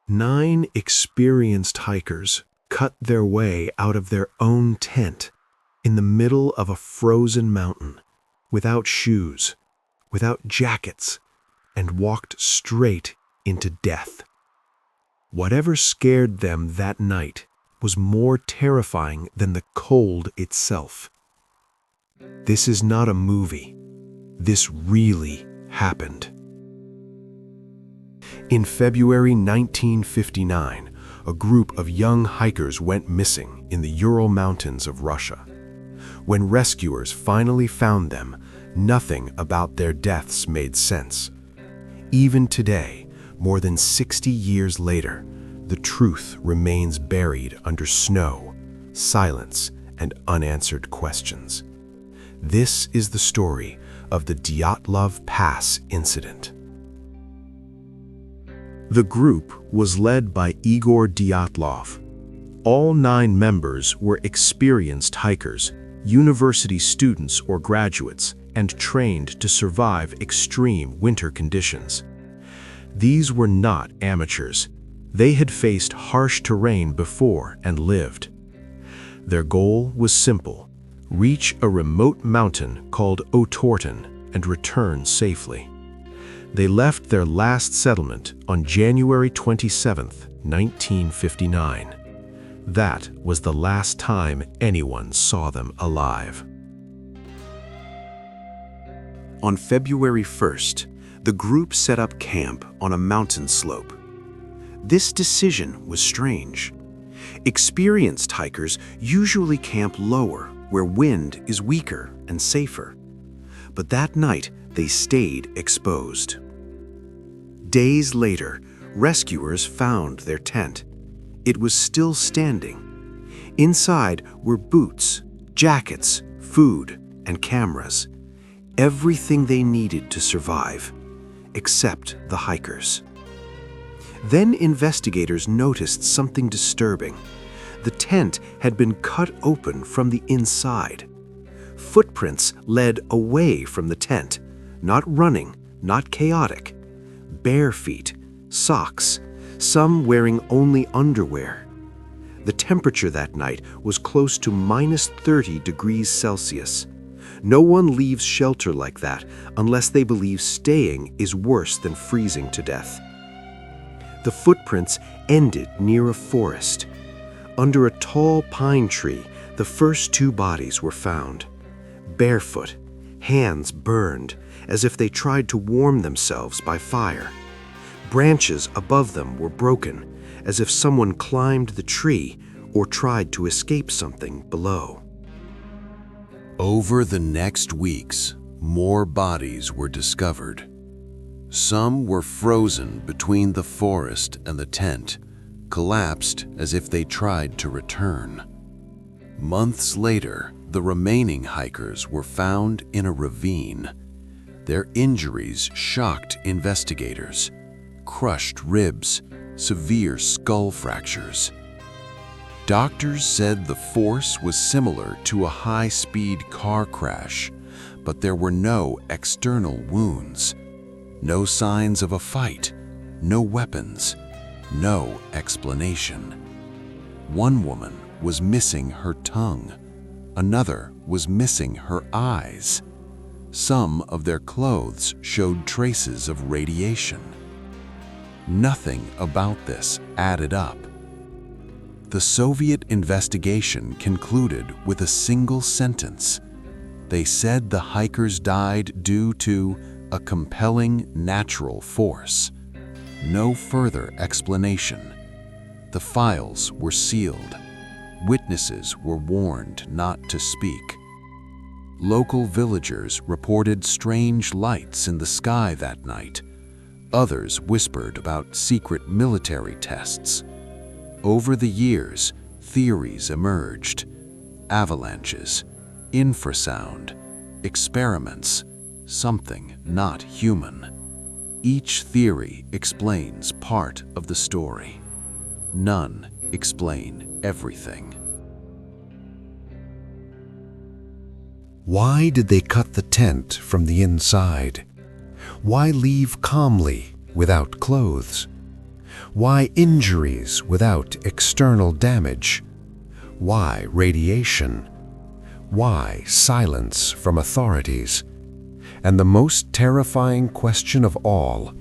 9 experienced hikers cut their way out of their own tent in the middle of a frozen mountain, without shoes, without jackets, and walked straight into death. Whatever scared them that night was more terrifying than the cold itself. This is not a movie. This really happened. In February 1959, a group of young hikers went missing in the Ural Mountains of Russia. When rescuers finally found them, nothing about their deaths made sense. Even today, more than 60 years later, the truth remains buried under snow, silence, and unanswered questions. This is the story of the Dyatlov Pass Incident. The group was led by Igor Dyatlov. All 9 members were experienced hikers, university students or graduates, and trained to survive extreme winter conditions. These were not amateurs. They had faced harsh terrain before and lived. Their goal was simple: reach a remote mountain called Otorten and return safely. They left their last settlement on January 27, 1959. That was the last time anyone saw them alive. On February 1st, the group set up camp on a mountain slope. This decision was strange. Experienced hikers usually camp lower, where wind is weaker and safer. But that night, they stayed exposed. Days later, rescuers found their tent. It was still standing. Inside were boots, jackets, food, and cameras. Everything they needed to survive, except the hikers. Then investigators noticed something disturbing. The tent had been cut open from the inside. Footprints led away from the tent, not running, not chaotic. Bare feet, socks, some wearing only underwear. The temperature that night was close to -30 degrees Celsius. No one leaves shelter like that unless they believe staying is worse than freezing to death. The footprints ended near a forest. Under a tall pine tree, the first 2 bodies were found. Barefoot, hands burned, as if they tried to warm themselves by fire. Branches above them were broken, as if someone climbed the tree or tried to escape something below. Over the next weeks, more bodies were discovered. Some were frozen between the forest and the tent, collapsed as if they tried to return. Months later, the remaining hikers were found in a ravine. Their injuries shocked investigators: crushed ribs, severe skull fractures. Doctors said the force was similar to a high-speed car crash, but there were no external wounds, no signs of a fight, no weapons, no explanation. One woman was missing her tongue. Another was missing her eyes. Some of their clothes showed traces of radiation. Nothing about this added up. The Soviet investigation concluded with a single sentence. They said the hikers died due to a compelling natural force. No further explanation. The files were sealed. Witnesses were warned not to speak. Local villagers reported strange lights in the sky that night. Others whispered about secret military tests. Over the years, theories emerged: avalanches, infrasound, experiments, something not human. Each theory explains part of the story. None explain everything. Why did they cut the tent from the inside? Why leave calmly without clothes? Why injuries without external damage? Why radiation? Why silence from authorities? And the most terrifying question of all,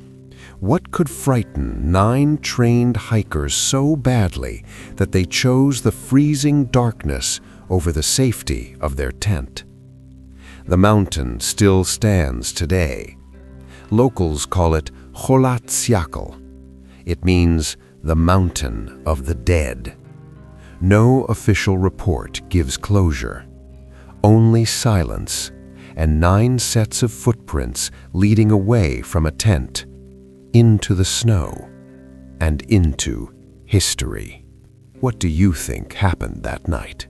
what could frighten 9 trained hikers so badly that they chose the freezing darkness over the safety of their tent? The mountain still stands today. Locals call it Cholat Syakhl. It means the mountain of the dead. No official report gives closure. Only silence and 9 sets of footprints leading away from a tent, into the snow, and into history. What do you think happened that night?